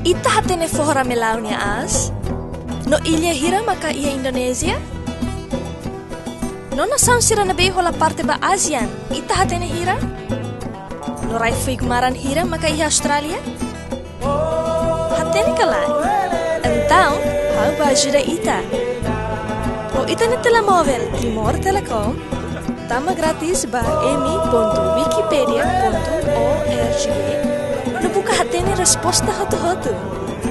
Ita hatene fora melaunya as? No ilha hira maka ia Indonesia? No nação sira na beho la parte ba ASEAN, ita hatene hira? No rai figmaran hira maka ia Australia? Hatene kalai. Então, hau ba ajuda ita. O ita na telemóvel Timor Telecom, tama grátis ba emi.wikipedia.org. No buka hatene resposta hotu-hotu.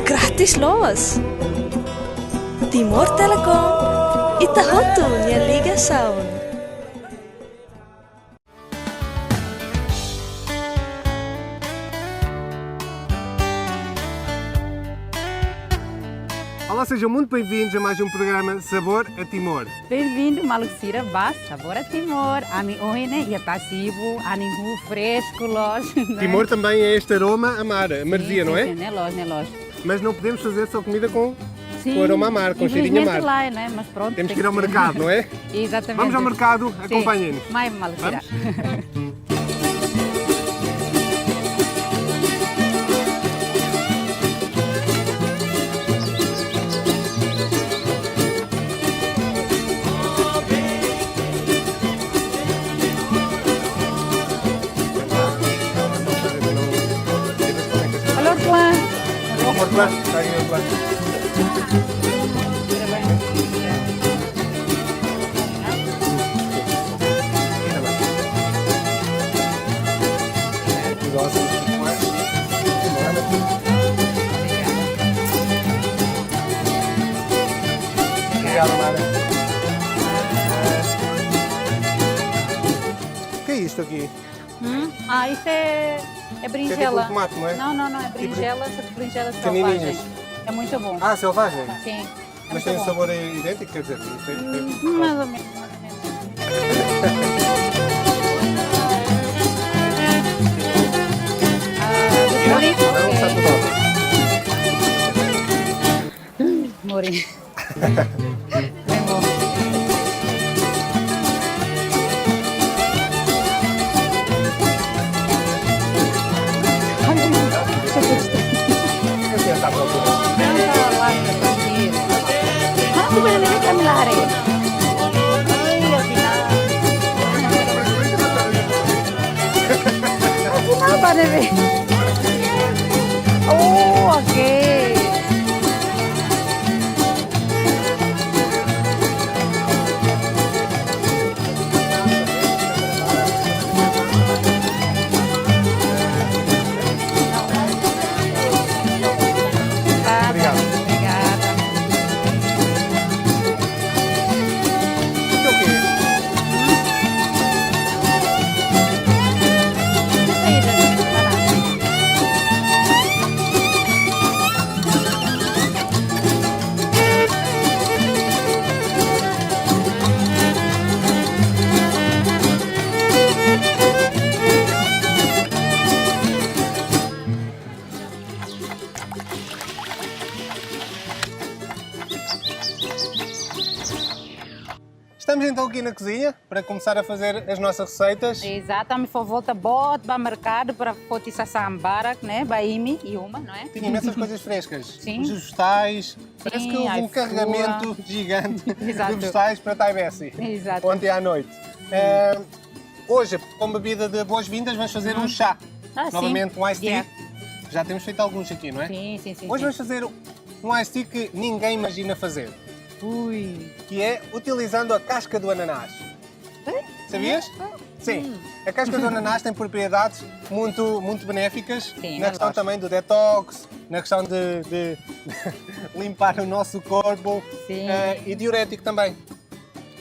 Gratis los. Timor Telecom, ita hotu nia ligação. Olá, sejam muito bem-vindos a mais um programa Sabor a Timor. Bem-vindo, Malucira Bas, Sabor a Timor. Ami hoje, né? Ia passivo, aningu fresco, los. Timor também é este aroma a mar, a maresia, não é? Sim, né, los, né, los. Mas não podemos fazer só comida com Sim, o aroma a mar, com cheirinho a mar. lá, né? Mas pronto. Temos que ir ao mercado, não é? Exatamente. Vamos ao mercado, acompanhem-nos. Mais Malucira. Amor, claro, está aí, claro. Obrigado, Mara. O que é isto aqui? Isso é berinjela. É tipo um tomate, não é? Não, é berinjela, berinjela Canininhas. selvagem. É muito bom. Ah, selvagem? Sim. Mas tem um sabor idêntico, quer dizer? Mais ou menos. Não, está tudo bom. Morri. Bem bom. Está bom. Aku benar-benar kami lari. Kenapa deh? Oh, oke. Estamos então aqui na cozinha para começar a fazer as nossas receitas. Exato, me foi volta bota para o mercado para poder sambarak, né? Baimi e uma, não é? Tinha imensas coisas frescas. Sim. Os vegetais. Parece que houve um carregamento gigante de vegetais para Taibessi. Exato. Ontem à noite. Hoje, com bebida de boas-vindas, vamos fazer um chá. Novamente, um iced tea. Já temos feito alguns aqui, não é? Sim. Hoje vamos fazer um iced tea que ninguém imagina fazer. Ui. Que é utilizando a casca do ananás. Sabias? Sim. A casca do ananás tem propriedades muito benéficas na questão também do detox, na questão de limpar o nosso corpo e diurético também.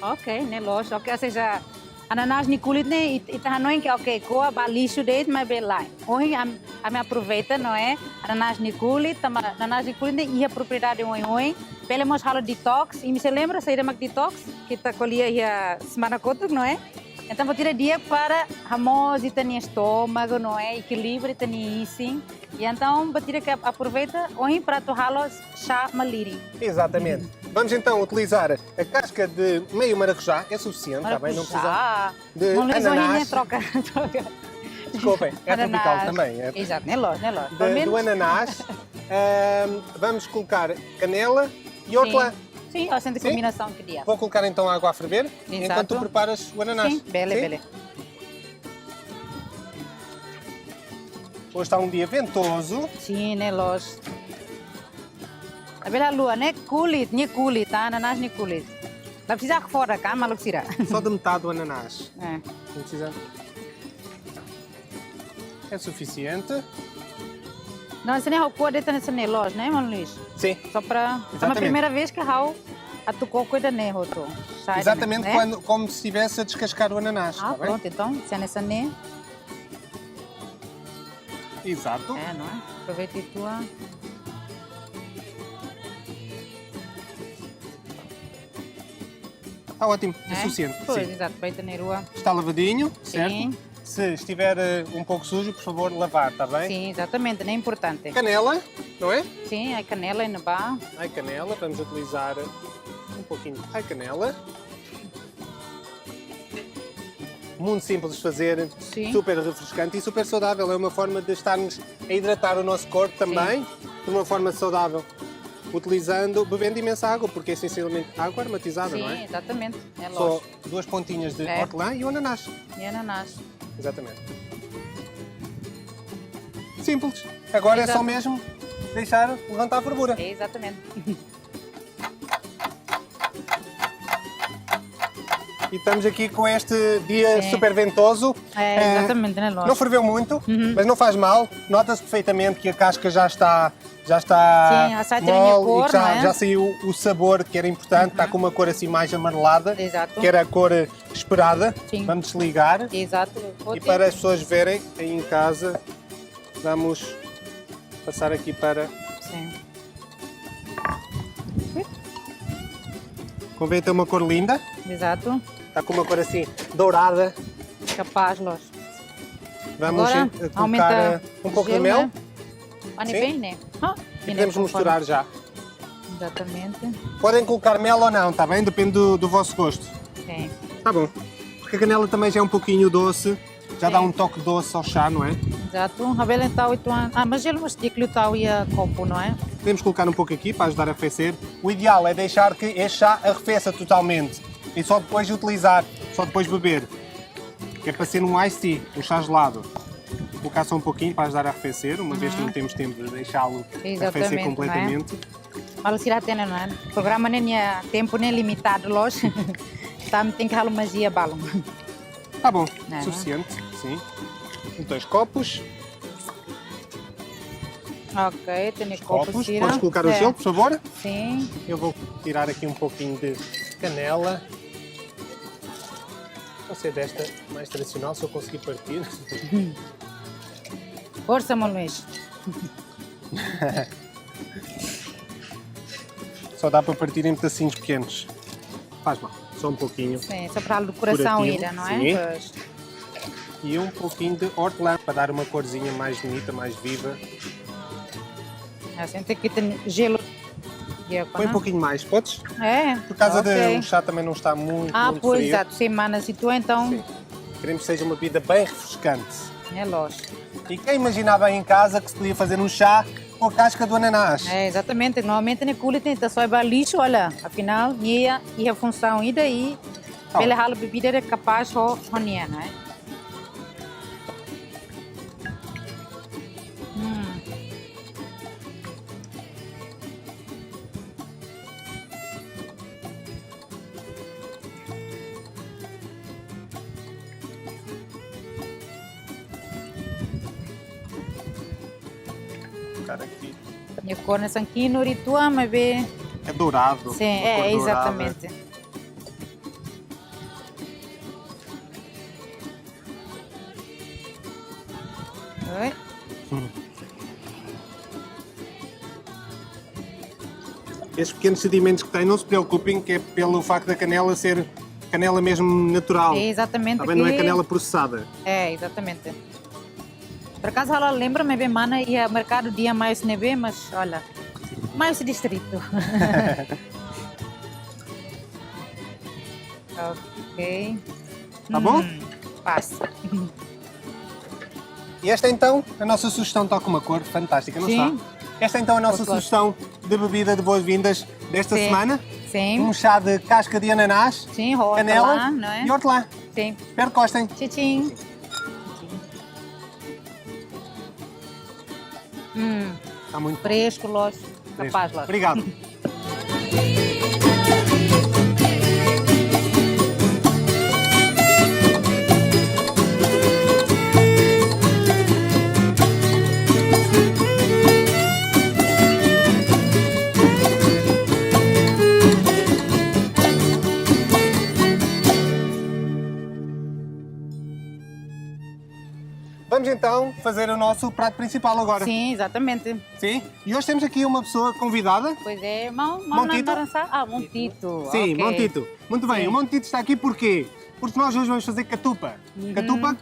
Ok, né, lógico. Ok, ou seja, ananás ni kulit ne itahanon que ok, koa ba lixo date mas belai. Hoje a me aproveita, não é? Ananás ni kulit, ananás ni kulit ne ia propriedade oi. Pelemos halo detox, e me se lembra sair da detox, que está colhia a semana cotuk, não é? Então vou tirar dia para ramos e tem estômago, não é? Equilíbrio tem isso. E então vou tirar que aproveita hoje para torrá-lo chá maliri. Exatamente. Vamos então utilizar a casca de meio maracujá, é suficiente, está bem? Não precisa de ananás. Troca. Desculpem, é tropical também. Exato, não é lógico. Do ananás, Vamos colocar canela e hortelã. Sim, assim de Sim? combinação que dia. Vou colocar então água a ferver enquanto tu preparas o ananás. Sim, bele. Hoje está um dia ventoso. Sim, né, Los? A bela lua, né? Kulit, tá? Ananas, ni kulit. Lá precisa que fora, cá, maluco, tira. Só de metade do ananás. É. Não precisa. É suficiente. Não, esse nem é o cor dentro desse Los, né, Mano Luís? Sim. Só para... É a Exatamente. primeira vez que eu atucou coisa nem roto. Exatamente né? como se estivesse a descascar o ananás. Ah, está bem? pronto, então, se é nessa nem... Exato. É, não é? Aproveita e tua... Está ótimo. É suficiente. Pois, Sim. exato, feita na rua. Está lavadinho, certo? Sim. Se estiver um pouco sujo, por favor, lavar, está bem? Sim, exatamente, não é importante. Canela, não é? Sim, a canela e no bar. Ai canela, vamos utilizar um pouquinho de canela. Muito simples de fazer, Sim. super refrescante e super saudável. É uma forma de estarmos a hidratar o nosso corpo também, de uma forma saudável. Bebendo imensa água, porque é essencialmente água aromatizada, Sim, não é? exatamente. É Só lógico. 2 pontinhas de É. hortelã e o ananás. E ananás. Exatamente. Simples. Agora é só Exato. mesmo deixar levantar a fervura. É, exatamente. E estamos aqui com este dia Sim. super ventoso. É, exatamente, né, lógico. Não ferveu muito, Uhum. mas não faz mal. Nota-se perfeitamente que a casca já está Sim, a sai ter a minha mole cor, e que já, não é? já saiu o sabor que era importante. Está com uma cor assim mais amarelada, Exato. que era a cor esperada. Sim. Vamos desligar. Exato. E para as pessoas verem aí em casa, vamos passar aqui para... Sim. Convém ter uma cor linda. Exato. Está com uma cor assim dourada. Capaz, lógico. Vamos Agora, colocar aumenta um pouco de gelo, mel. né? Olha Sim. bem, né? Ah, E podemos misturar já. Exatamente. Podem colocar mel ou não, está bem? Depende do vosso gosto. Sim. Está bom. Porque a canela também já é um pouquinho doce. Já dá Sim. um toque doce ao chá, não é? Exato. A bela então, mas ele vai ter que lutar e a copo, não é? Podemos colocar um pouco aqui para ajudar a arrefecer. O ideal é deixar que este chá arrefeça totalmente. E só depois utilizar, só depois beber. Que é para ser um iced tea, um chá gelado. Vou colocar só um pouquinho para ajudar a arrefecer, uma vez que não temos tempo de deixá-lo arrefecer Exatamente, completamente. Falo se tem, não é? O programa nem é tempo nem limitado, lógico. Tem que haver magia balão. Tá bom, É. suficiente, sim. 2 copos. Ok, tem copos. Podes colocar o gelo, por favor? Sim. Eu vou tirar aqui um pouquinho de canela. Vou ser desta mais tradicional, se eu conseguir partir. Força, meu Luís. Só dá para partir em pedacinhos pequenos. Faz mal, só um pouquinho. Sim, só para o coração Curativo, ir, não é? sim. Pois. E um pouquinho de hortelã, para dar uma corzinha mais bonita, mais viva. Assim tem que ter gelo. Põe um pouquinho mais, podes? É. Por causa ok. do chá também não está muito, Ah, muito pois, frio. exato. Semanas e tu então. Sim. Queremos que seja uma bebida bem refrescante. É lógico. E quem imaginava aí em casa que se podia fazer um chá com a casca do ananás? É, exatamente. Normalmente na cula tem só é lixo, olha. Afinal, e a função e daí, Tá. pela rala bebida é capaz de ronia, não é? Vou colocar aqui. E a cor nessa aqui no ritual, mas vê. É dourado. Sim, uma cor é, dourada. exatamente. Oi? Estes pequenos sedimentos que tem, não se preocupem, que é pelo facto da canela ser canela mesmo natural. É, exatamente. Tá bem? Não é aqui- canela processada. É, exatamente. Por acaso ela lembra-me bem, mana, e a mercado dia mais neve, mas olha, mais distrito. Ok. Tá bom? Passa. E esta então, a nossa sugestão está com uma cor fantástica, não Sim. está? Esta é então a nossa Gostoso. sugestão de bebida de boas-vindas desta Sim. semana. Sim. Um chá de casca de ananás, Sim, hortelã, canela não é? e hortelã. Sim. Espero que gostem. Tchim. Está muito Fresco, Los. Capaz, Los. Obrigado. Vamos então fazer o nosso prato principal agora. Sim, exatamente. Sim? E hoje temos aqui uma pessoa convidada. Pois é, mão Montito? Montito. Sim, ok. Montito. Muito bem, Sim. o Montito está aqui porquê? Porque nós hoje vamos fazer catupa. Uhum. Catupa,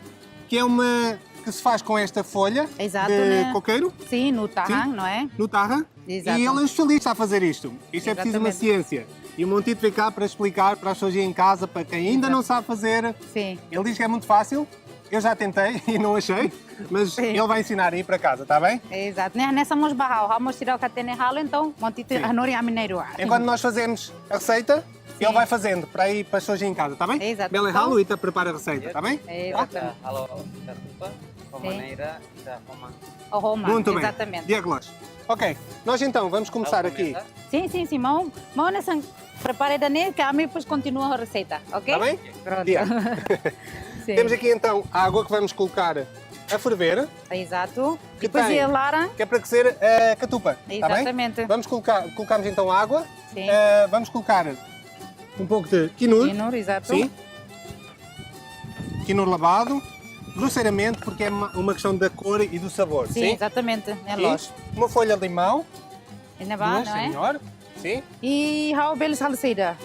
que é uma que se faz com esta folha Exato, de né? coqueiro, Sim, no tarrang, Sim. não é? no tarra. Exato. E ele é um especialista a fazer isto. Isto é preciso uma Exatamente. ciência. E o Montito vem cá para explicar para as pessoas aí em casa, para quem ainda Exato. não sabe fazer. Sim. Ele diz que é muito fácil. Eu já tentei e não achei, mas Sim. ele vai ensinar aí para casa, está bem? Exato. Nessa mos barral, vamos tirar o catene ralo, então, Montito, Sim. a nori a mineiro. Enquanto nós fazemos a receita, Sim. ele vai fazendo para ir para as pessoas aí em casa, está bem? Exato. Bela Ralo, Ita prepara a receita, está bem? Exatamente. Kalau catupa, pemaneira, kita komang. O Roma, Muito bem. exatamente. Diego Lopes. Ok, nós então vamos começar aqui. Sim, mão nessa prepare da que a mim depois continua a receita, ok? Está bem? Pronto. Diego. Sim. Temos aqui então a água que vamos colocar a ferver, Exato. Que Depois tem? a Lara. que é para cozer a catupa. Está bem? Exatamente. Colocamos então a água, Sim. vamos colocar um pouco de quinur, Quinur, exato. sim, quinur lavado, grosseiramente porque é uma questão da cor e do sabor, Sim, sim? exatamente. É E lógico. uma folha de limão, Ainda vai, duas, não é? senhor, sim. E how beles salseira.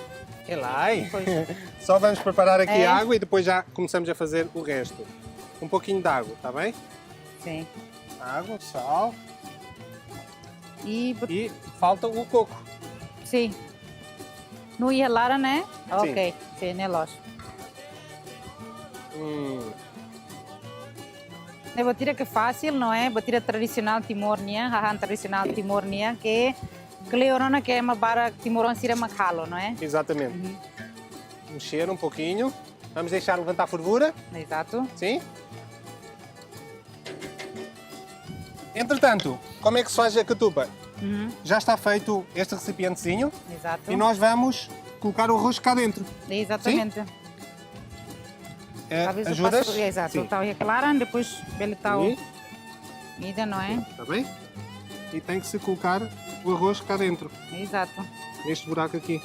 E lá, hein? Pois. Só vamos preparar aqui É. a água e depois já começamos a fazer o resto. Um pouquinho de água, está bem? Sim. Água, sal E e falta o coco. sim. No ia Lara, né? Sim. Ok. Sim, é lógico. Eu vou tirar que é fácil, não é? Vou tirar tradicional timor-nia, hahan tradicional timor-nia, que Cleorona que é uma barra timoron sira macalo, não é? Exatamente. Mexer um pouquinho. Vamos deixar levantar a fervura, Exato. sim? Entretanto, como é que se faz a catupa? Uhum. Já está feito este recipientezinho Exato. e nós vamos colocar o arroz cá dentro. Exatamente. Talvez eu Ajudas? passo- Exato. Sim. Está reclaram, depois ele está o... Sim. Ida, não é? Está bem? E tem que se colocar o arroz cá dentro, Exato. neste buraco aqui.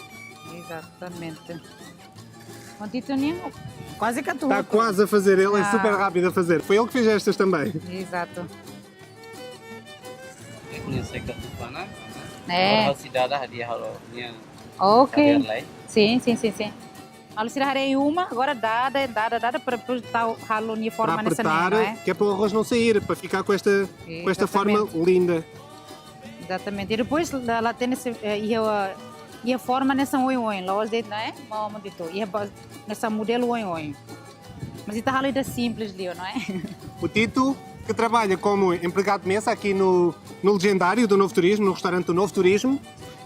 Exatamente. Montito Ninho, quase que tudo. Está quase a fazer, ele é Ah. super rápido a fazer. Foi ele que fez estas também. Exato. Ini saya catupa na. É. Kalau si dadah dia kalau dia Ok. lai. Sim. Algo se harei uma, agora dada, para depois dar o ralo de forma Para nessa apertar, não é? que é para o arroz não sair, para ficar com esta forma Exatamente. linda. Exatamente. E depois lá tem esse, e a forma nessa oi, lá os dedos, não é? Mas dito, e nessa modelo oi. Mas está ralo ainda simples, Leo, não é? O Tito, que trabalha como empregado de mesa aqui no Legendário do Novo Turismo, no restaurante do Novo Turismo,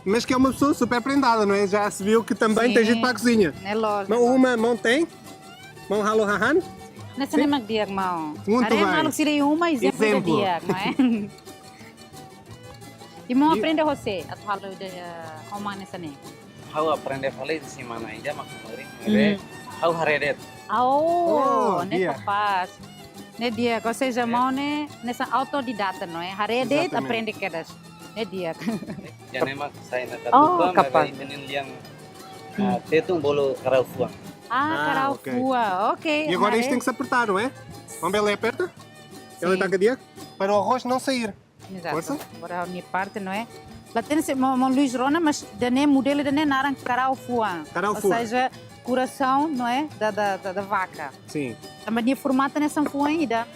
mas que é uma pessoa super prendada, não é? Já se viu que também Sim. tem jeito para a cozinha. É lógico. Uma mão tem, mão ralo rahan, Nessa nem magdiag, mal. Muito bem. Malo seria uma exemplo de Exemplo. dia, não é? E mão aprende você, a tua ralo de uma nessa nem. How aprende falei di mana ida makamari. Ebe how haredet. Oh, dia. nessa faz. Né dia, ou seja, mão né nessa autodidata, não é? Harede Exatamente. aprende quedas. Né dia. Jangan emak saya nak Oh, catupa, kapal. maka inin liang tetung bolo karaufuang. Ah, ok. carafua, ok. E agora isto tem que se apertar, não é? Vamos ver, ele aperta. Ele está com Diego. Para o arroz não sair. Exato. Força. Agora a minha parte, não é? Lá tem esse Luís Rona, mas dane modelo dane naran carafua. Carafua. Ou seja, coração, não é? Da vaca. Sim, A minha formata nessa fuã ainda.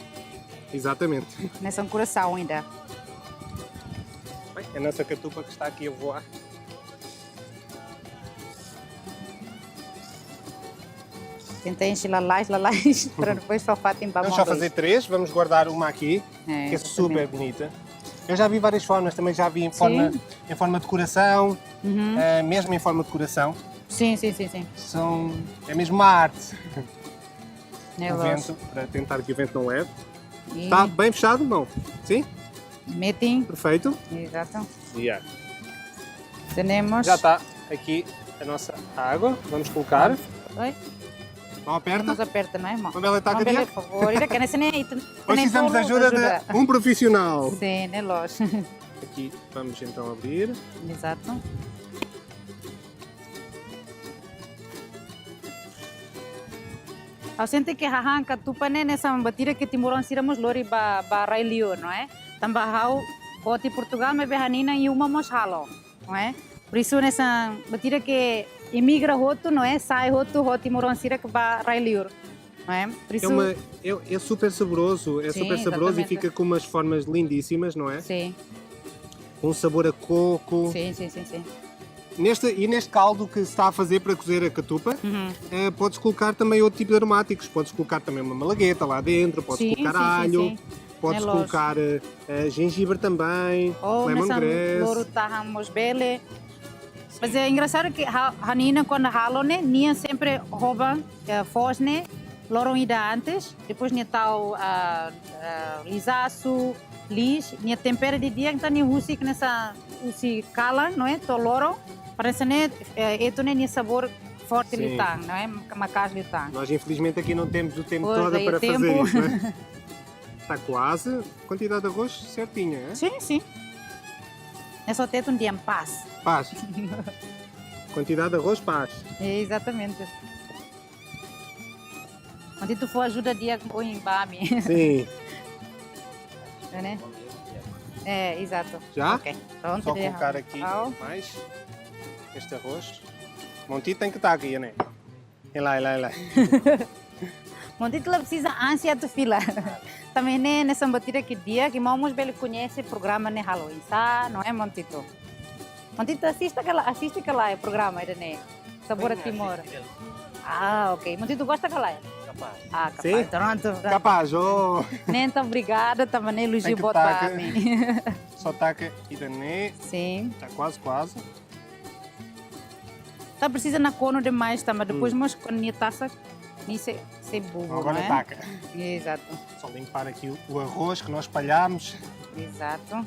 exatamente. Nessa coração ainda. Bem, é a nossa catupa que está aqui a voar. Tentei encher lá, para depois só fatem para Vamos só fazer 3, vamos guardar uma aqui, que é super bonita. Eu já vi várias formas, também já vi em forma de coração, mesmo em forma de coração. Sim. É mesmo uma arte. É O lógico. vento, para tentar que o vento não leve. E Está bem fechado, não? Sim? metem. Perfeito. Exato. Yeah. Temos. Já está aqui a nossa água. Vamos colocar. Oi? Não aperta. Vamos aperta, não é, irmão? Uma bela taca Uma bela, de por favor. Ira, que nessa nem Hoje precisamos de ajuda de um profissional. Sim, né, lógico. Aqui vamos então abrir. Exato. Eu sinto que arranca tupa nessa batida que timoram siramos lori ba railio, não é? Tambahau koti Portugal me behanina e uma moshalo, não é? Por isso nessa batida que imigra roto, não é? Sai roto, timoram sira que ba railio, não é? Por isso É super saboroso, Sim, super saboroso e exatamente. fica com umas formas lindíssimas, não é? sim, Com um sabor a coco. sim. Neste caldo que se está a fazer para cozer a catupa, podes colocar também outro tipo de aromáticos. Podes colocar também uma malagueta lá dentro, podes Sim, colocar sim, alho, sim. podes É lógico. colocar gengibre também, Ou nessa lemongrass. louro tahamos bele. Mas é engraçado que a Nina, quando ralo, né, Nia sempre rouba foz, né, louro ida antes, depois Nia tal lisaço, lis, Nia tempera de dia, então Nia usi nessa usi cala, não é, to louro, parece né, eto né, Nia sabor forte Sim. litang, não é, macas litang. Nós infelizmente aqui não temos o tempo Pois, todo aí para o tempo. fazer isso, não é? Está quase. Quantidade de arroz certinha, é? Sim. É só ter um dia em paz. Paz. Quantidade de arroz, paz. É, exatamente. Onde tu for ajuda dia com o embame. Sim. Né? É, exato. Já? Ok. Pronto, Só de colocar arroz. aqui Au. mais este arroz. Monti tem que estar aqui, né? É lá. Montito lá precisa ânsia de fila. Também né, nessa batida que dia que vamos bem conhece o programa né Halloween, tá? Não é Montito? Montito assiste aquela programa, né? Sabor a Timor. Ah, ok. Montito gosta daquela? Capaz. Ah, Sim? capaz. Pronto. Capaz, oh! Nem tão obrigada, também nem elogio Tem que bot tá, para que- mim. Só taca e dané. Sim. Está quase. Tá precisa na cono demais, tá? Mas depois mas com a minha taça, nisso é bobo, Agora não é? taca. Exato. Só limpar aqui o arroz que nós espalhámos. Exato.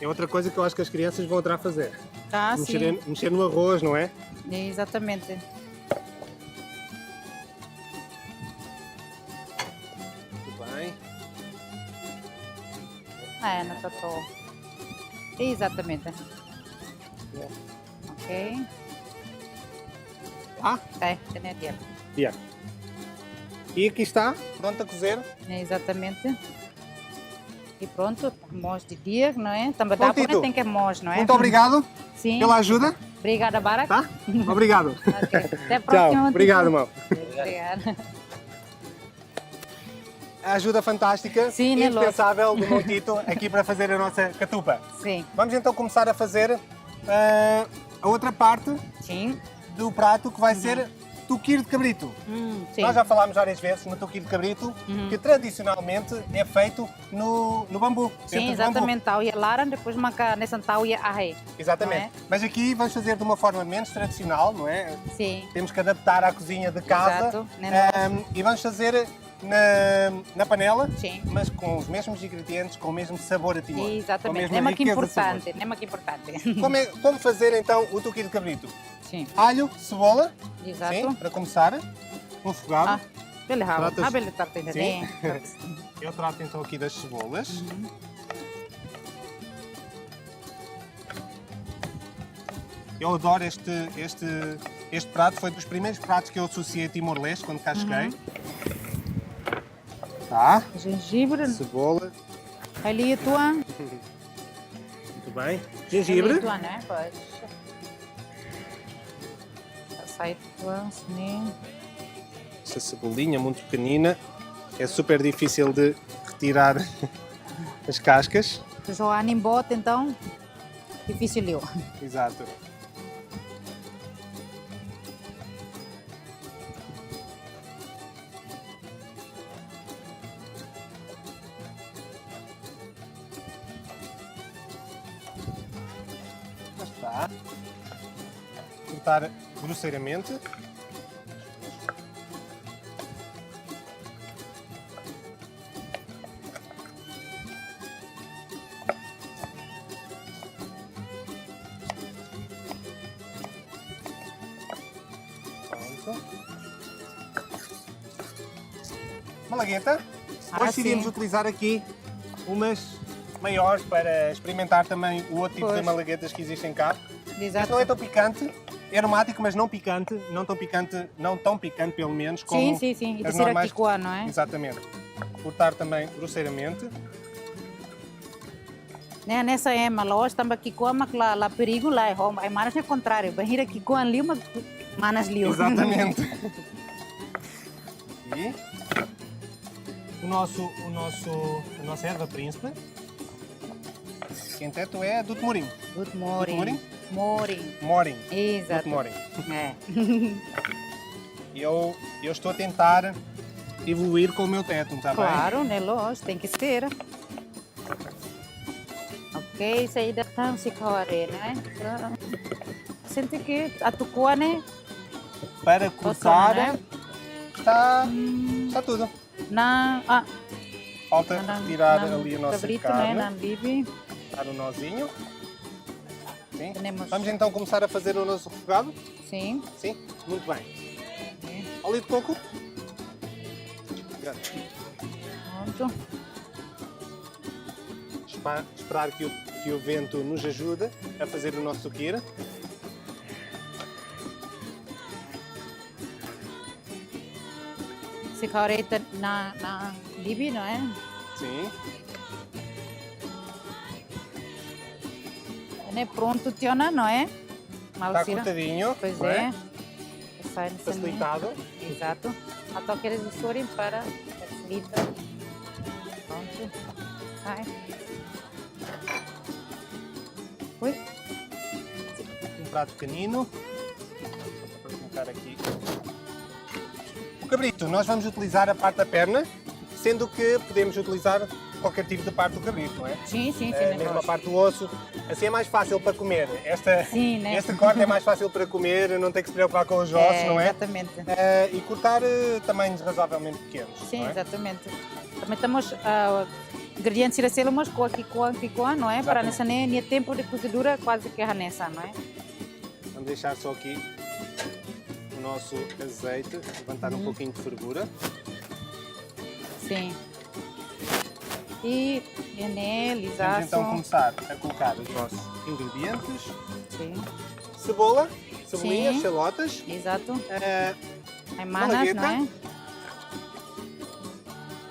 É outra coisa que eu acho que as crianças vão adorar fazer. Tá, sim. Mexer no arroz, não é? Exatamente. Muito bem. É, não tá tô. Exatamente. Ok. Ah, É, tem a dia. yeah. E aqui está, pronto a cozer. Exatamente. E pronto, mós de dia, não é? Também dá Tito, para tem que mós, não é? Muito obrigado Sim. pela ajuda, Obrigada, Barak. tá? Obrigado. Ok. Até a próxima. Tchau, obrigado, irmão. Obrigada. A ajuda fantástica, Sim, né, indispensável do Montito aqui para fazer a nossa catupa. Sim. Vamos então começar a fazer a outra parte Sim. do prato que vai ser tuquir de cabrito. Sim. Nós já falámos várias vezes no tuquir de cabrito, que tradicionalmente é feito no bambu. Sim, dentro do bambu. exatamente. Tau ia lara, depois maca nessa tau ia arre. Exatamente. Não é? Mas aqui vamos fazer de uma forma menos tradicional, não é? Sim. Temos que adaptar à cozinha de casa. Exato, né, E vamos fazer na panela, Sim. mas com os mesmos ingredientes, com o mesmo sabor a timor. Com a Exatamente. mesma Nem mais que riqueza de sabores. importante. Nem mais que importante. Como fazer então o tuquir de cabrito? Sim. Alho, cebola, Exato. sim, para começar, um refogado. Ah, bele rabo. Tratas- Ah, bele tarta ainda. Sim. Sim. Eu trato então aqui das cebolas. Eu adoro este prato, foi dos primeiros pratos que eu associei a Timor-Leste quando cá cheguei. Tá, Gengibre. cebola, Ali a tua. muito bem. Ali Gengibre, a tua, né? Pois. Sai tua, sim. essa cebolinha muito pequenina, é super difícil de retirar as cascas. Tu jogar em bote, então. Difícil eu. Exato. Tá. Cortar grosseiramente. Pronto. Malagueta. Hoje decidimos sim. utilizar aqui umas maiores para experimentar também o outro tipo de Pois. malaguetas que existem cá. Este Exato. não é tão picante, é aromático, mas não picante, não tão picante pelo menos como Sim, sim, sim. E as de ser normais. aqui não é? Exatamente. Cortar também grosseiramente. Né, nessa é malos também aqui com a perigo lá é mais é contrário. Bahira aqui com ali uma manas liu. Exatamente. E o nosso erva príncipe. Quinteto é do Temorim. Good Morim? morning. Morning. Morim. Do Exato. Temorim. É. Eu estou a tentar evoluir com o meu teto, está bem? Claro, né, lógico, tem que ser. Ok, isso aí dá se caure, né? Sente que a tucua, né? Para cortar, né? está tudo. Falta retirar ali a nossa cabrito, carne. né? Na bibi. Dar o nozinho. Sim. Temos- Vamos então começar a fazer o nosso refogado? Sim. Sim? Muito bem. Óleo de coco? Grande. Pronto. Esperar que o vento nos ajude a fazer o nosso suquira. Se caure na bibi, não é? Sim. Né? Pronto, Tiona, não é? Está cortadinho. Pois não é. Sai nesse Facilitado. Exato. Até que eles forem para facilita. Pronto. Sai. Ui. Um prato pequenino. Para colocar aqui. O cabrito, nós vamos utilizar a parte da perna, sendo que podemos utilizar qualquer tipo de parte do cabrito, não é? Sim, sim, sim. Mesmo a parte do osso. Assim é mais fácil para comer. Sim, né? Este corte é mais fácil para comer, não tem que se preocupar com os ossos, não é? Exatamente. E cortar tamanhos razoavelmente pequenos. Sim, não é? exatamente. Também temos ingredientes iracilamos com aqui, não é? Para nessa nem tempo de cozedura quase que é nessa, não é? Vamos deixar só aqui o nosso azeite, levantar um pouquinho de fervura. Sim. E Vamos lisaço. então começar a colocar os nossos ingredientes. Sim, Cebola, cebolinhas, Sim. chalotas, exato. eh, Aí manas, não é? Malagueta.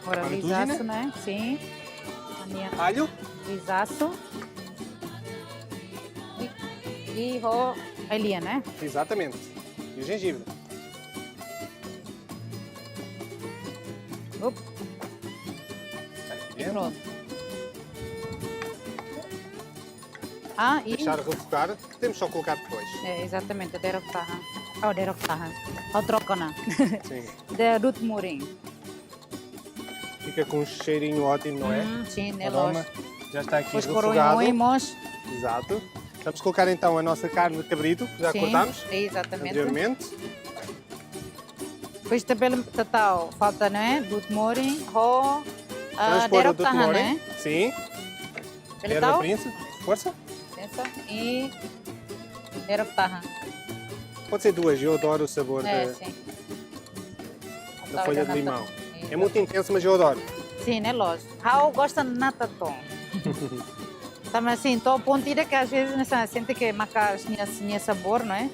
Ora, Uma lisaço, dúzina. né? Sim. A minha alho, lisaço. E a Elia, né? exatamente, e o gengibre. Op, Aqui e dentro. pronto. E Deixar refogar, temos só colocar depois. exatamente, o derok tahan. O derok tahan. O trocona. Sim. De Ruth Murim. Fica com um cheirinho ótimo, não é? Sim, né? Aroma. Lógico. Já está aqui Os refogado. coroinhos. Exato. Vamos colocar então a nossa carne de cabrito, que já Sim, cortámos exatamente. anteriormente. Depois também total falta, não é? Ruth Murim. Vamos pôr o Derok do tahan, Temor, né? Sim. Ele Erva tal? príncipe. Força. Essa. E derok tahan. Pode ser duas, eu adoro o sabor Sim. da folha de limão. Exato. É muito intenso, mas eu adoro. Sim, né? Lógico. Raul gosta de nata tom. Também assim, estou pontida que às vezes nessa sente que macas tinha sabor, não é?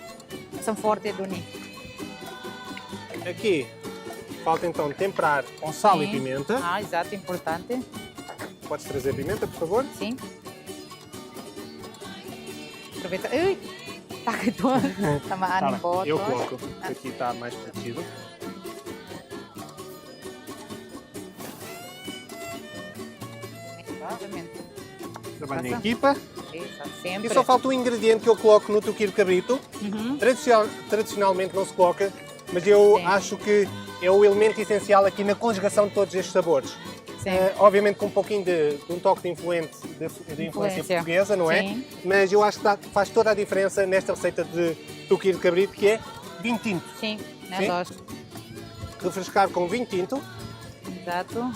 São fortes do ni. Aqui falta então temperar com sal e Sim. pimenta. Exato, importante. Podes trazer pimenta, por favor? Sim. Aproveita. Ui! Tá que tu. Tá uma Tá bem, animal. eu coloco. Aqui está mais protegido. Exatamente. Trabalho em Passa. equipa. Exato, E sempre. só falta um ingrediente que eu coloco no tuquiro cabrito. Uhum. Tradicionalmente não se coloca, mas eu Sim. acho que é o elemento essencial aqui na conjugação de todos estes sabores. Obviamente com um pouquinho de um toque de influência portuguesa, não é? Sim. Mas eu acho que faz toda a diferença nesta receita de tuqui de cabrito, que é vinho tinto. Sim, né, Sim. lógico. Refrescar com vinho tinto. Exato.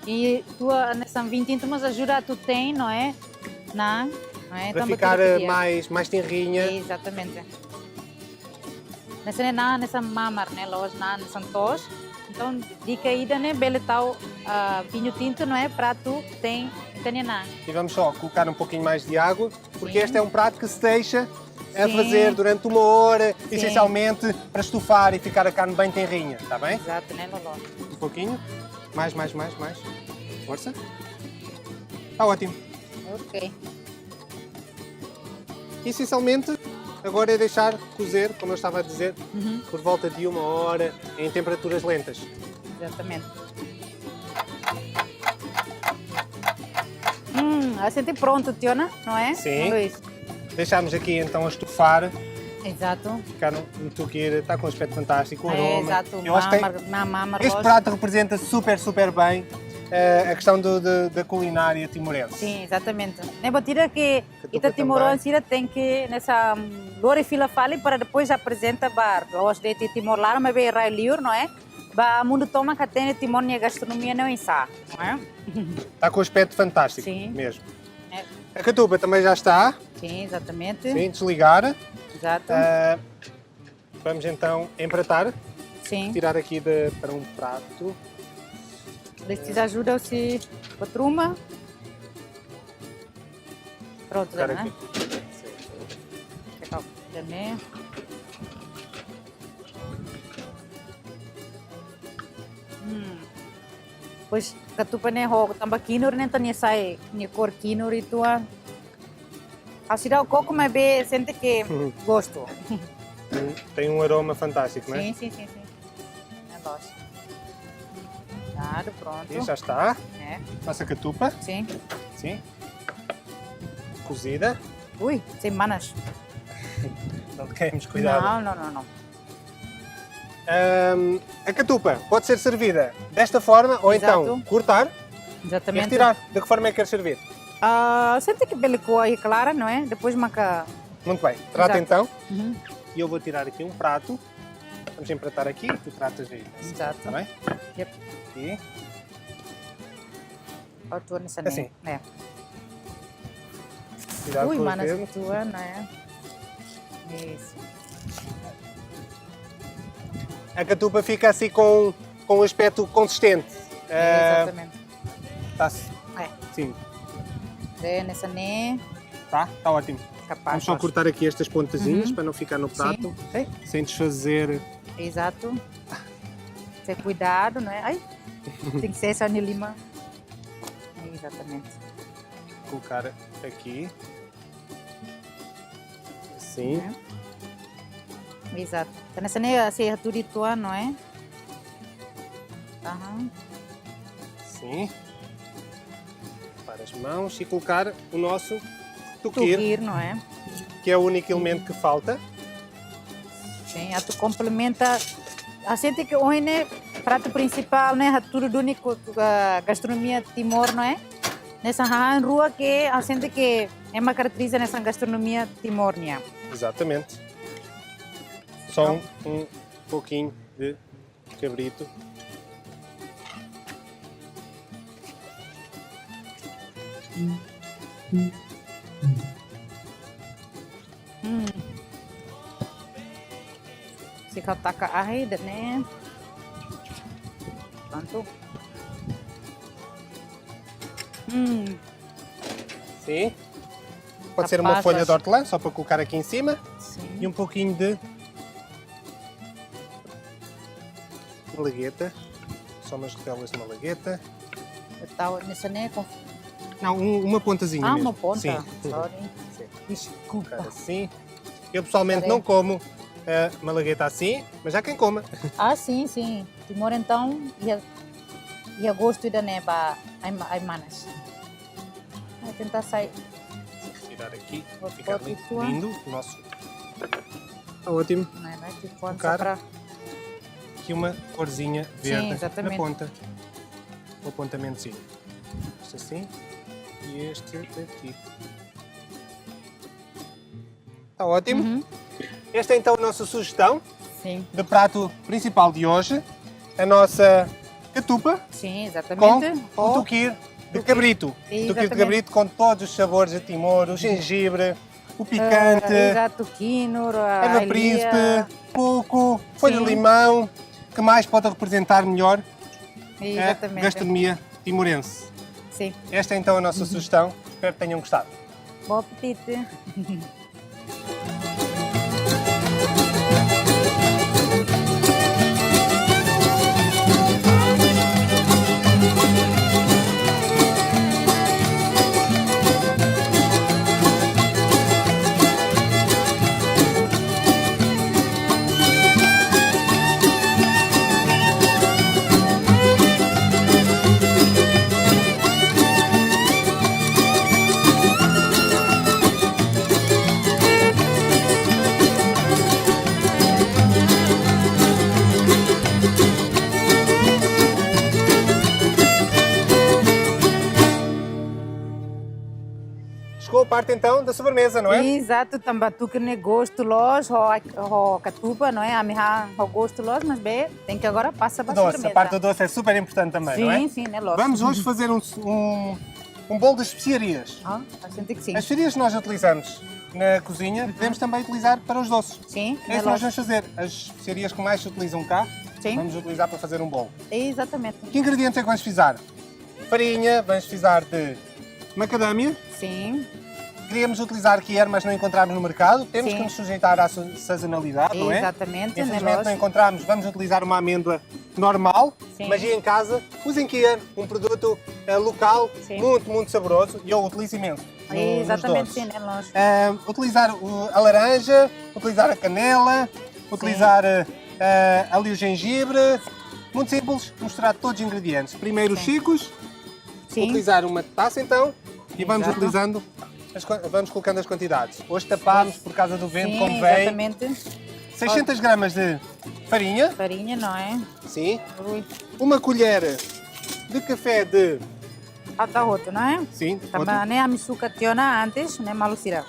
E tu, nessa 20 mas ajuda tu tem, não é? Não é? Para Então, ficar bater aqui, mais tenrinha. Exatamente. Nessa mamar, né? Loja nessa tos. Então, dica aí, né? Bele tal vinho tinto, não é? Para tu tem não. E vamos só colocar um pouquinho mais de água, porque Sim. este é um prato que se deixa a Sim. fazer durante 1 hora, Sim. essencialmente para estufar e ficar a carne bem tenrinha, está bem? Exato, né, Lolo? Um pouquinho. Mais. Força. Está ótimo. Ok. Essencialmente, agora é deixar cozer, como eu estava a dizer, Uhum. por volta de 1 hora, em temperaturas lentas. Exatamente. Assim tem pronto, Tiona, não é? Sim. Luís? Deixamos aqui então a estufar, Exato. ficar no tuqueira, está com um aspecto fantástico, o aroma. Exato. Eu acho que este prato representa super bem a questão da culinária timorense. Sim, exatamente. Nem batida que tuca ita Timor-Leste tem que nessa lore fila fale para depois apresenta bar. Los de Timor-Leste, mas bem rai liur, não é? Ba mundo toma que tem Timor na gastronomia não insá, não é? Está com um aspecto fantástico, Sim. mesmo. É. A catupa também já está. Sim, exatamente. Sim, desligar. Exato. Vamos então empratar. Sim. Tirar aqui para um prato. Eles ajudam-se com a truma. Pronto, já, Colocar né? aqui. Também. Pois katupa ne ho tamba kinur ne tanya sai ni cor kinur itu a asira o coco mas be sente que gosto. Tem um aroma fantástico, não é? Sim. É lógico. Claro, pronto. E já está. É. Nossa catupa. Sim. Sim. Cozida. Ui, sem manas. Não queremos cuidado. Não. A catupa pode ser servida desta forma ou Exato. então cortar e Exatamente. retirar. De que forma é que quer servir? Sente que bela cor aí clara, não é? Depois maca. Muito bem. Trata Exato. então. Uhum. E eu vou tirar aqui um prato. Vamos empratar aqui. Tu tratas aí. Exato. Está bem? Yep. Aqui. Ó, tua nessa Assim. né? Cuidado Ui, com os manas dedos. tua, né? Isso. A catupa fica assim com um aspecto consistente. Exatamente. Está-se. É. Sim. Nessa né? Está ótimo. Capaz. Vamos só cortar aqui estas pontazinhas Uhum. para não ficar no prato, Sim. sem desfazer. Exato. Ter cuidado, né? Ai, tem que ser essa lima. Exatamente. Colocar aqui. Assim. Né? Exato. Então, nessa né, assim, tudo tua, não é? Aham. Assim. Para as mãos e colocar o nosso tuquir, Tuquir, não é? que é o único elemento que falta. Sim, a tu complementa. A gente que hoje, né, prato principal, né, tudo do único gastronomia Timor, não é? Nessa rua que a gente que é uma característica nessa gastronomia timórnia. Exatamente. Só um pouquinho de cabrito. Se kau taka air, né? Pronto. Sim. Pode ser uma Rapaz, folha de acho- hortelã, só para colocar aqui em cima. Sim. E um pouquinho de malagueta. Só umas rodelas de malagueta. Tal nessa né com Não, uma pontazinha mesmo. uma ponta. Sim. Sorry. Sim. Desculpa. Colocar assim. Eu pessoalmente Parei. não como a malagueta assim, mas há quem coma. Ah, sim. Timor então ia gosto da neba ai manas. Vai tentar sair. Tirar aqui, Pode- ficar pode tua. lindo o nosso. Está ótimo. Não é que quando Colocar só para Aqui uma corzinha verde na exatamente. ponta. o apontamentozinho. Este assim e este aqui. Está ótimo. Esta é então a nossa sugestão Sim. de prato principal de hoje. A nossa catupa Sim, com exatamente. o tuquir de cabrito. O tuquir de Exatamente. cabrito com todos os sabores de timor, o gengibre, o picante, Exato, quinoa, erva a príncipe, coco, folha de Sim. limão. Que mais pode representar melhor a Exatamente. gastronomia timorense? Sim. Esta é então a nossa sugestão. Espero que tenham gostado. Bom apetite. Chegou a parte então da sobremesa, não é? Exato, também tu que nem gosto los, o catupa, não é? A minha o gosto los, mas bem, tem que agora passar para a Doce. sobremesa. A parte do doce é super importante também, não é? Sim, sim, né, los. Vamos hoje fazer um bolo de especiarias. Ah, eu sinto que sim. As especiarias que nós utilizamos na cozinha, podemos também utilizar para os doces. Sim, É isso que nós vamos fazer. As especiarias que mais se utilizam cá, Sim. vamos utilizar para fazer um bolo. Exatamente. Que ingredientes é que vamos precisar? Farinha, vamos precisar de macadâmia. Sim, Queríamos utilizar quier, mas não encontramos no mercado. Temos Sim. que nos sujeitar à sazonalidade, não é? exatamente, né, Infelizmente não los. encontramos, vamos utilizar uma amêndoa normal, Sim. mas em casa usem quier, um produto local, Sim. muito saboroso e eu utilizo imenso. Nos Exatamente, doces. sim, né, los. Utilizar a laranja, utilizar a canela, utilizar ali o gengibre. Muito simples, misturar todos os ingredientes. Primeiro os chicos, Sim, utilizar uma taça então e vamos Exato. utilizando, vamos colocando as quantidades. Hoje tapámos por causa do vento, sim, como vem. exatamente. 600 gramas de farinha, Farinha, não é? sim. Ui, Uma colher de café de, alta roto, não é? sim, Também nem a misuca tiona antes, nem malucira.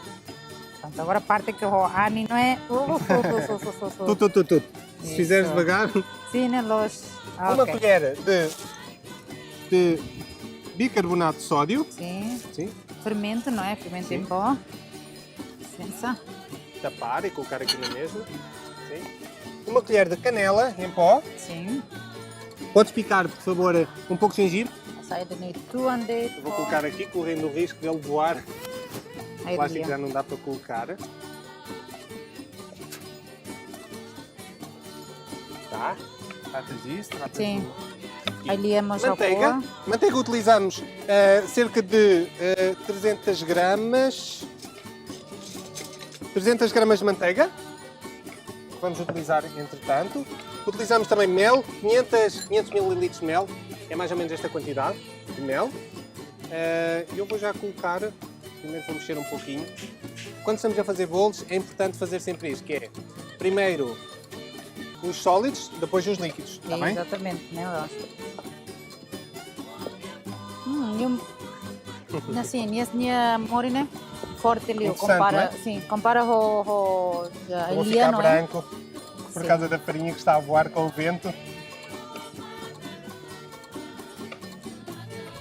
Portanto, agora a parte que o ani não é. tudo. Se Isso. fizeres devagar, Sim, né, los. uma Ok. colher de bicarbonato de sódio, Sim, sim. fermento, não é? Fermento em pó. Licença. Tapar e colocar aqui na mesma, sim. Uma colher de canela em pó. Sim. Podes picar, por favor, um pouco de gengibre. Saída nem tu andei. Vou colocar aqui, correndo o risco dele voar. Aí O plástico já dia. não dá para colocar. Tá. Tratas disso, tratas Sim. do- Aí liamos a Manteiga. pó. Manteiga utilizamos cerca de 300 gramas. 300 gramas de manteiga. Vamos utilizar entretanto. Utilizamos também mel, 500 ml de mel. É mais ou menos esta quantidade de mel. Eu vou já colocar, primeiro vou mexer um pouquinho. Quando estamos a fazer bolos é importante fazer sempre isto, que é primeiro os sólidos, depois os líquidos, está bem? Exatamente, né, los. Assim, minha mori, né? Forte ali, Interessante, compara, não é? sim, compara o Eu vou Ilia, ficar não é? branco por Sim. causa da farinha que está a voar com o vento.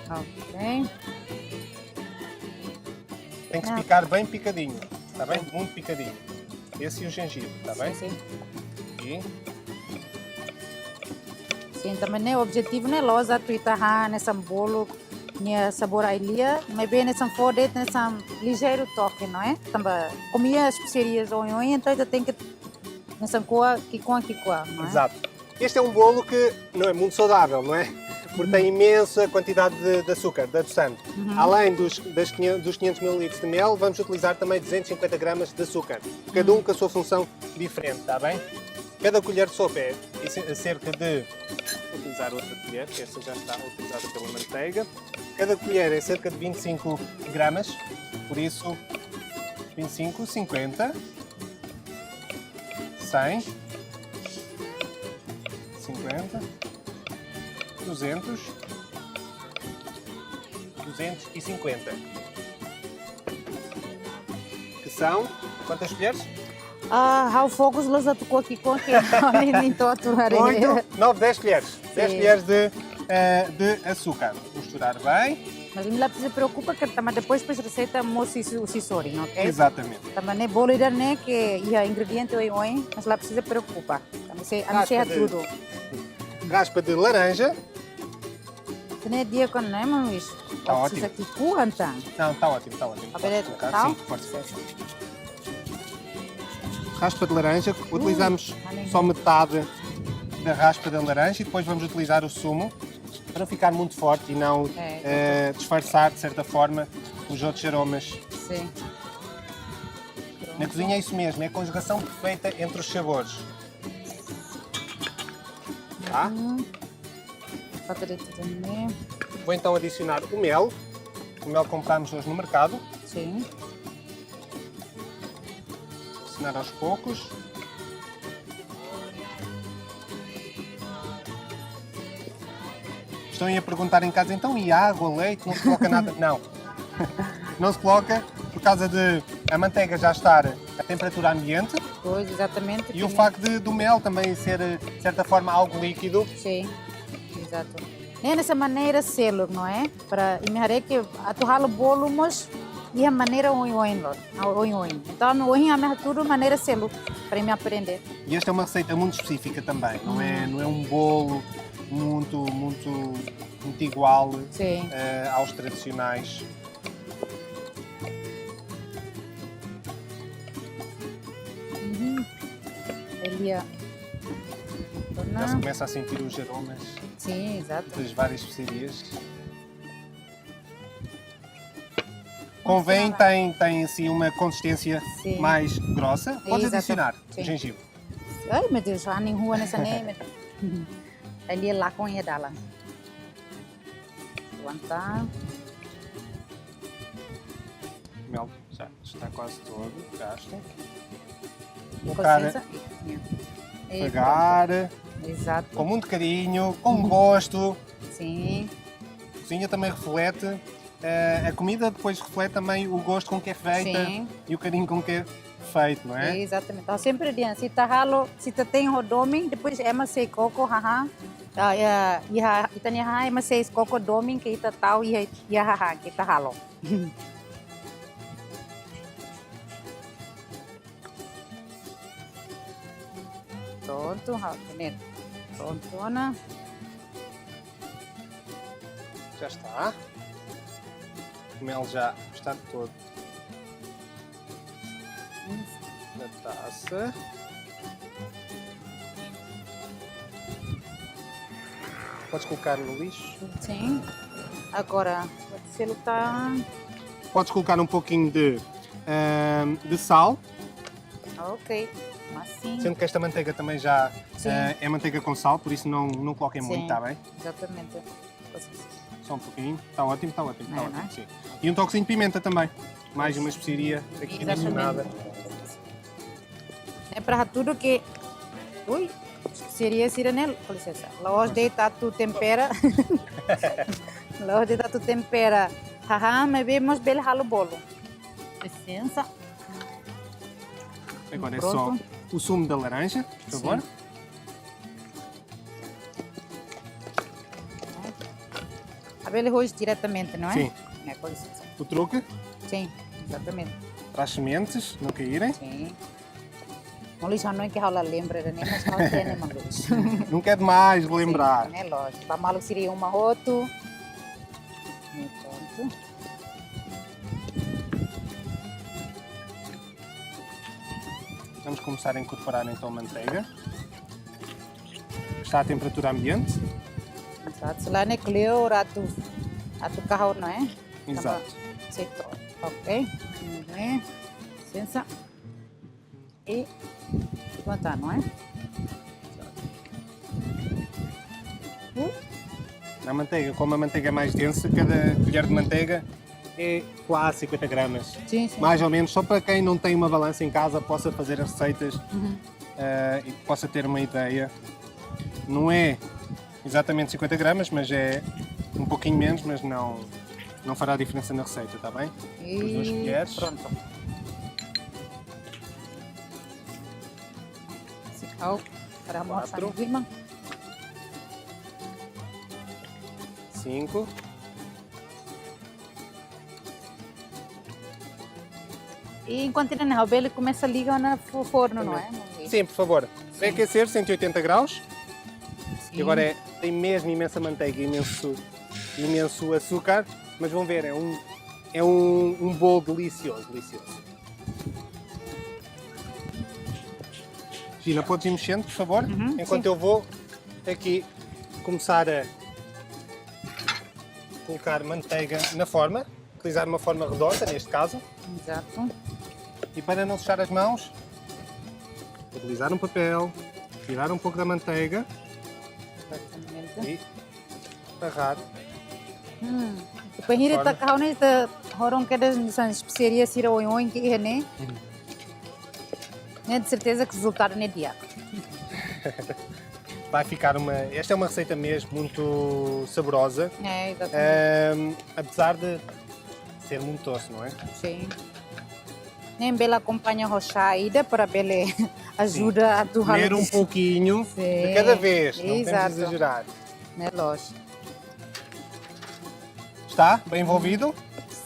Ok. Tem que se Ah. picar bem picadinho, está bem? Muito picadinho. Esse e o gengibre, está bem? Sim, sim. E Sim, também né, o objetivo né, loja tu itaha nessa bolo, né, sabor a Ilia, mas bem nessa fode, nessa ligeiro toque, não é? Também comia as especiarias oi, então ainda tem que nessa coa, não é? exato. Este é um bolo que não é muito saudável, não é? Porque tem imensa quantidade de açúcar, de adoçante. Além dos 500 ml de mel, vamos utilizar também 250 gramas de açúcar. Cada um com a sua função diferente, está bem? Cada colher de sopa é cerca de... Vou utilizar outra colher, que esta já está utilizada pela manteiga. Cada colher é cerca de 25 gramas, por isso 25, 50, 100, 50, 200, 250. Que são, quantas colheres? Há fogos los a tu aqui com que nem tô aturar. 8, 9, 10 colheres. 10 Sim. colheres de açúcar. Misturar bem. Mas não se preocupa que também depois para receita moço o sisori, ok? Exatamente. Também é bolo ainda né que é ingrediente oi, mas lá precisa preocupar. Também se anuncia tudo. Raspa de laranja. Tem dia com não é, Luís? Tá Precisa ótimo. aqui cuanta. Não, está ótimo, está ótimo. A ver, Podes colocar. tá? Sim, força. Raspa de laranja. Utilizamos só metade da raspa da laranja e depois vamos utilizar o sumo para não ficar muito forte e não disfarçar, de certa forma, os outros aromas. Sim. Na cozinha é isso mesmo, é a conjugação perfeita entre os sabores. Tá? Também. Vou então adicionar o mel. O mel que comprámos hoje no mercado. Sim. Adicionar aos poucos. Estão aí a perguntar em casa, então, e água, leite, não se coloca nada? Não. Não se coloca por causa de a manteiga já estar a temperatura ambiente Pois, exatamente. e o facto do mel também ser, de certa forma, algo líquido. Sim, exato. É nessa maneira selo, não é? Para imaginar que atuar o bolo, mas e a maneira oi. Então, no oi a tudo maneira selo para me aprender. E esta é uma receita muito específica também, não é um bolo muito igual Sim. aos tradicionais. Ele é... Já se começa a sentir os aromas Sim, exato. das várias especiarias. Convém, tem assim uma consistência Sim. mais grossa. Pode Exato. adicionar Sim. gengibre. Ai, meu Deus, já nem rua nessa nem. Ele é lá com a dela. Aguentar. O mel já está quase todo gasto. Com Colocar, licença. E pegar, pronto. Exato. com muito carinho, com gosto. Sim. A cozinha também reflete, a comida depois reflete também o gosto com que é feita Sim. e o carinho com que é feito, não é? Exatamente. Então, sempre diante, se tá ralo, se tá tem rodome, depois é mas sei coco, haha. E tani haha, é mas sei coco domin que ita tal e haha que tá ralo. Pronto, Rafael. Pronto, Ana. Já está. O mel já está todo na taça. Podes colocar no lixo. Sim. Agora, se ele tá... Podes colocar um pouquinho de sal, Ok. Assim. sendo que esta manteiga também já Sim. é manteiga com sal, por isso não coloquem Sim. muito, está bem? Exatamente. Só um pouquinho. Está ótimo, está ótimo, está É, ótimo. não é? Sim. E um toquezinho de pimenta também. Mais uma especiaria aqui adicionada. É para tudo que... Ui, seria siranel, com licença. Hoje deita tu tempera. Hoje deita tu tempera. Haha, mas vemos bem ralo bolo. Licença. Agora é Pronto. só o sumo da laranja, por favor. Sim. A ver hoje diretamente, não é? Sim. É, com licença. O truque Sim, exatamente. para as sementes não caírem. Sim. Mas já não é que ela lembra, nem mas não tem, mas Nunca é demais relembrar. Sim, é lógico. Para malo seria uma roto. E pronto. Vamos começar a incorporar então a manteiga. Está à temperatura ambiente. Exato. Lá é cleo, a tu carro, não é? Exato. Certo. Ok. Muito bem. Licença. E contar, não é? Na manteiga, como a manteiga é mais densa, cada colher de manteiga é quase 50 gramas. Sim, sim. Mais ou menos, só para quem não tem uma balança em casa possa fazer as receitas e possa ter uma ideia. Não é exatamente 50 gramas, mas é um pouquinho menos, mas não Não fará diferença na receita, está bem? As 2 colheres. Pronto. Sikau para almoçar 4. no clima. 5. E enquanto ele não ele começa a ligar no forno, não é? Sim, por favor. Vai aquecer 180 graus. Sim. E agora tem mesmo imensa manteiga, imenso açúcar. Mas vão ver, é um bolo delicioso, delicioso. Gina, podes ir mexendo, por favor? Enquanto sim. eu vou aqui começar a colocar manteiga na forma. Utilizar uma forma redonda, neste caso. Exato. E para não sujar as mãos, utilizar um papel, tirar um pouco da manteiga Exatamente. e barrar. Depois ele está cá, né? Horon que das especiarias sira oin que é, né? Né, de certeza que o resultado não é dia. Vai ficar Esta é uma receita mesmo muito saborosa, É, exatamente. apesar de ser muito doce, não é? Sim. Nem bela acompanha rocha ainda para bele ajuda a torrar. Comer um pouquinho Sim. de cada vez, não temos Exato. de exagerar. Né, lógico. Está bem envolvido?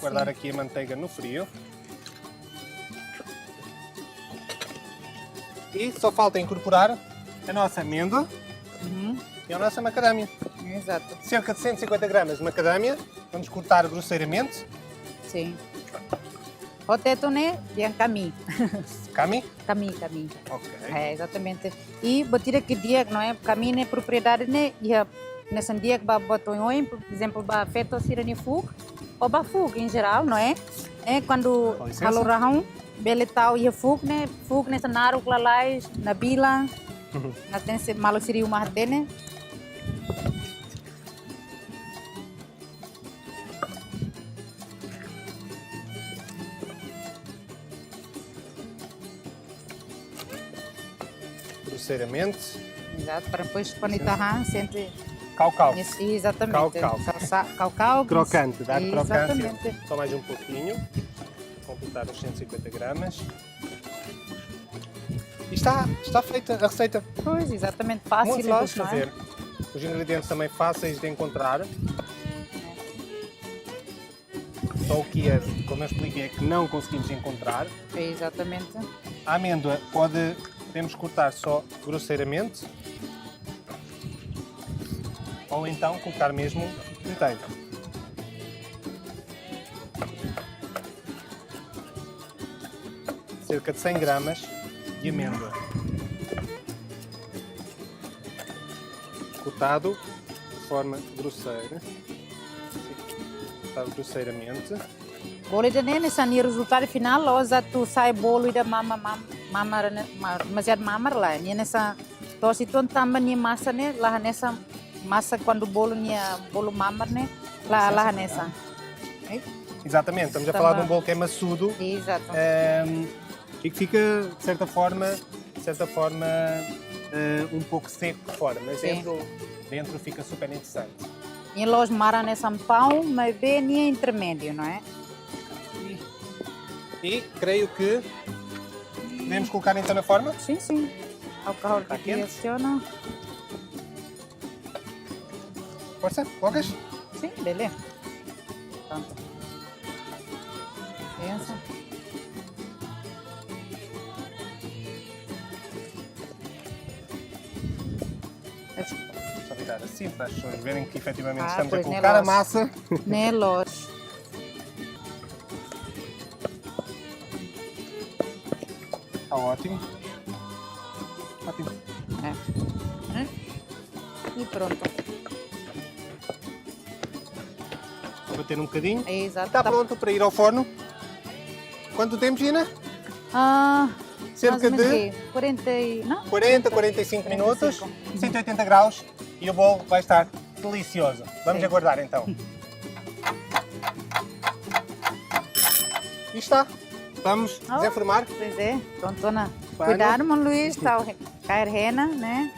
Guardar aqui a manteiga no frio. E só falta incorporar a nossa amêndoa e a nossa macadâmia. Exato. Cerca de 150 gramas de macadâmia. Vamos cortar grosseiramente. Sim. O teto, né? Tem caminho. Cami? Caminho. Ok. É, exatamente. E botar que dia, não é? Caminho é propriedade, né? E nesse dia que vai botar em por exemplo, vai feito sirene fug, ou vai fug em geral, não é? É quando calorão, bele tal e fug, né? Fug nessa naru clalais, na bila, na tem se malo seria uma né? Grosseiramente. Exato, para depois quando está sente Cau. exatamente. Cau. Cau. Crocante, dar crocância. Exatamente. Só mais um pouquinho. Completar os 150 gramas. E está feita a receita. Pois, exatamente. Fácil, Muito simples de lógico, não é? fazer. Os ingredientes também fáceis de encontrar. Só o que é, como eu expliquei, é que não conseguimos encontrar. Exatamente. A amêndoa podemos cortar só grosseiramente. Ou então colocar mesmo inteiro. Cerca de 100 gramas de amêndoa. Cortado de forma grosseira. Cortado grosseiramente. Bolo de nene sani resultado final loza tu sai bolo da mamar demasiado mamar lá. Ni nessa tosi tu tambah ni massa né lá nessa massa quando o bolo mamar né lá nessa. Exatamente, estamos a falar de um bolo que é maçudo. Exato. E que fica, de certa forma, um pouco seco por fora, mas dentro fica super interessante. E los mara nessa pão, mas bem ni intermédio, não é? E creio que podemos colocar então na forma. Sim. Ao calor Está que quente? aciona. Força, colocas? Sim, beleza. Pronto. Pensa. Só virar assim para as pessoas verem que efetivamente Ah, estamos a pois, colocar a Nelos. massa. Né, lógico. Está ótimo. Ótimo. E pronto. Vou bater um bocadinho. É exato. Está pronto para ir ao forno. Quanto tempo, Gina? Cerca mais ou de menos quê? 40 e... Não? 40, 45 minutos, 180 graus e o bolo vai estar delicioso. Vamos Sim. aguardar então. E está. Vamos desenformar. Pois é. Pronto, Ana. Pano. Cuidado, mano Luís. Está a cair rena, né?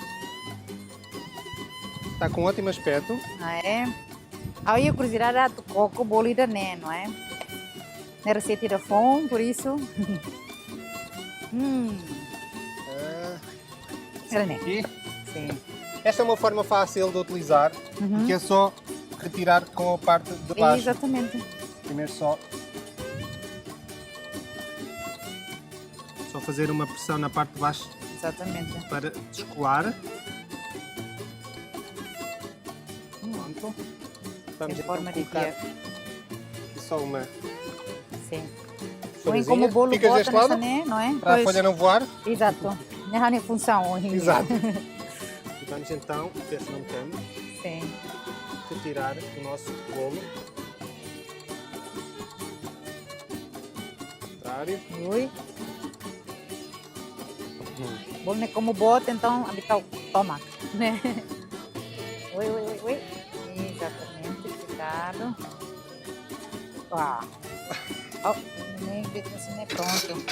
Está com um ótimo aspecto. Ah, é. Aí a curiosidade é do coco, bolo e da né, não é? Na receita da fome, por isso. Era né? Aqui. Sim. Esta é uma forma fácil de utilizar, que é só retirar com a parte de baixo. Exatamente. Primeiro só fazer uma pressão na parte de baixo Exatamente. para descolar. Pronto. Vamos Em então forma de colocar dia. aqui só uma Sim. Põe folhazinha. como o bolo Ficas bota deste lado nessa, né? Não é? para a folha não voar. Exato. Não há nem função hoje. Exato. E vamos então, ver se não me queima, Sim. retirar o nosso bolo. Contrário. Ui. Bolo não é como bota, então habitar toma, né? Ui. Exatamente, cuidado. Uau. Oh, nem assim, né? Pronto.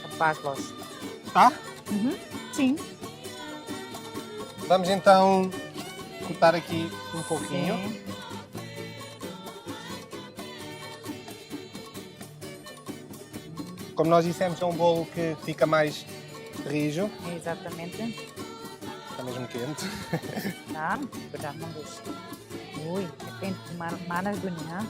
Capaz, Lois. Tá? Sim. Vamos então cortar aqui um pouquinho. Sim. Como nós dissemos, é um bolo que fica mais rijo. Exatamente. Está mesmo quente. Tá? Cuidado, não deixe. Ui, depende de manas do ninho.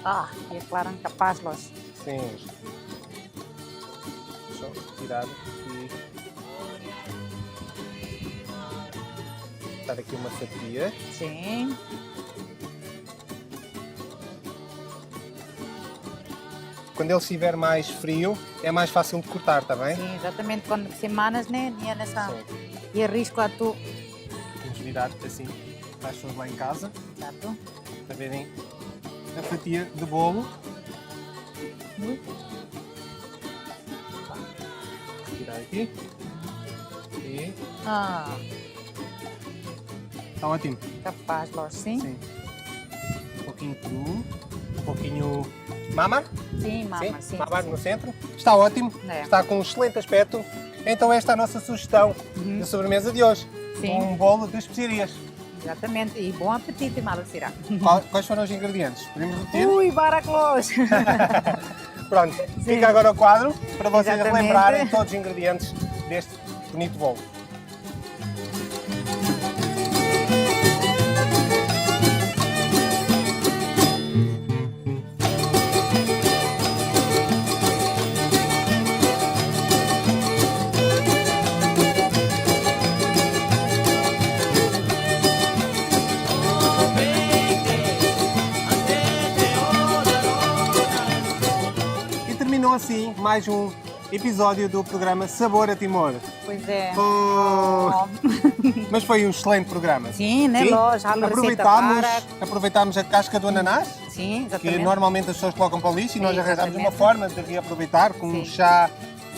Agora. E é claro, capaz, Lois. Sim. Só retirar aqui. Cortar aqui uma fatia. Sim. Quando ele estiver mais frio, é mais fácil de cortar, está bem? Sim, exatamente. Quando semanas, né? Tinha nessa. Sim. E arrisco a tu. Vamos virar assim para as pessoas lá em casa, Exato. para verem a fatia de bolo. Tirar aqui. E está ótimo. Capaz, Lois, sim? Sim. Um pouquinho cru, um pouquinho mama. Sim, mama, sim. Mama sim. no centro. Está ótimo, É. está com um excelente aspecto. Então esta é a nossa sugestão de sobremesa de hoje. Sim. Um bolo de especiarias. Exatamente. E bom apetite, Malacirá. Quais foram os ingredientes? Podemos repetir? Ui, baraclos! Pronto, fica agora o quadro para vocês Exatamente. lembrarem todos os ingredientes deste bonito bolo. E terminou assim mais um episódio do programa Sabor a Timor. Pois é. Oh, mas foi um excelente programa. Sim, né, Lois? Já Aproveitámos a casca do ananás, Sim, que exatamente. normalmente as pessoas colocam para o lixo, e nós arranjámos uma Exatamente. forma de reaproveitar com um Sim. chá.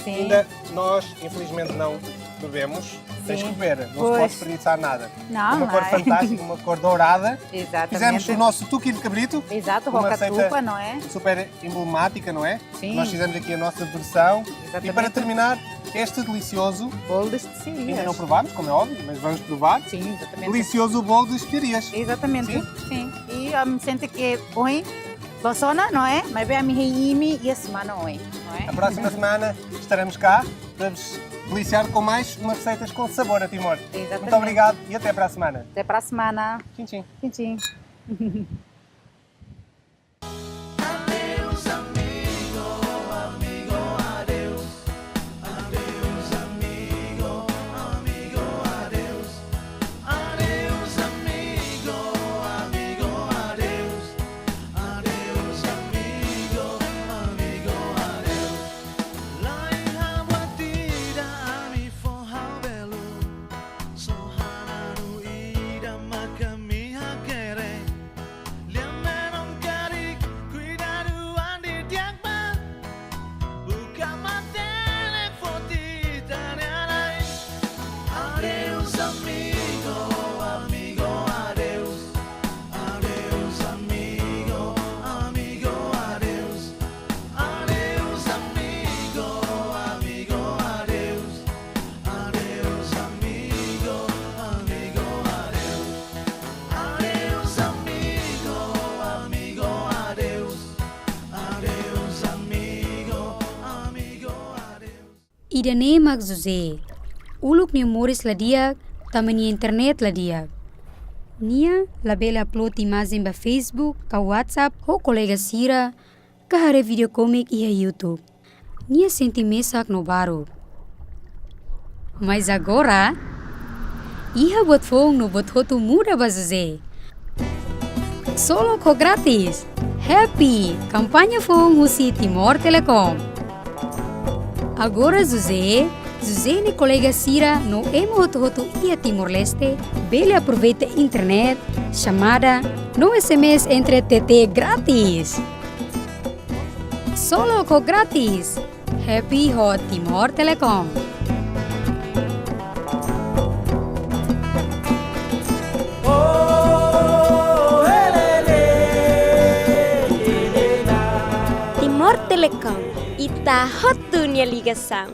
Sim. Ainda nós, infelizmente, não bebemos. Tens que beber, não se Pois. pode desperdiçar nada. Não, Uma cor não é. fantástica, uma cor dourada. Exatamente. Fizemos o nosso tuqui de cabrito. Exato, uma rocatupa, receita não é? super emblemática, não é? Sim. Nós fizemos aqui a nossa versão. Exatamente. E para terminar, este delicioso, Bolo de especiarias. ainda não provámos, como é óbvio, mas vamos provar. Sim, exatamente. Delicioso bolo de especiarias. Exatamente. Sim. E me sente que hoje, Losona, não é? Mas vem a minha imi e a semana hoje, não é? A próxima semana estaremos cá para vos deliciar com mais umas receitas com sabor a Timor. Exatamente. Muito obrigado e até para a semana. Até para a semana. Tchim, tchim. Tchim, tchim. Idane mag Jose. Uluk ni Moris ladia, tamani internet ladia. Nia labela upload imagem ba Facebook, ka WhatsApp, ho colega Sira, ka hare video comic ia YouTube. Nia senti mesak no baru. Mas agora, ia buat phone no buat foto muda ba Jose. Solo ko grátis. Happy! Campanha phone usi Timor Telecom. Agora Jose ni colega Sira no emo hotu ia Timor-Leste, bele aproveita internet, chamada, no SMS entre TT grátis. Solo ko grátis. Happy ho Timor Telecom. Timor Telecom, ita hot dunia ligação.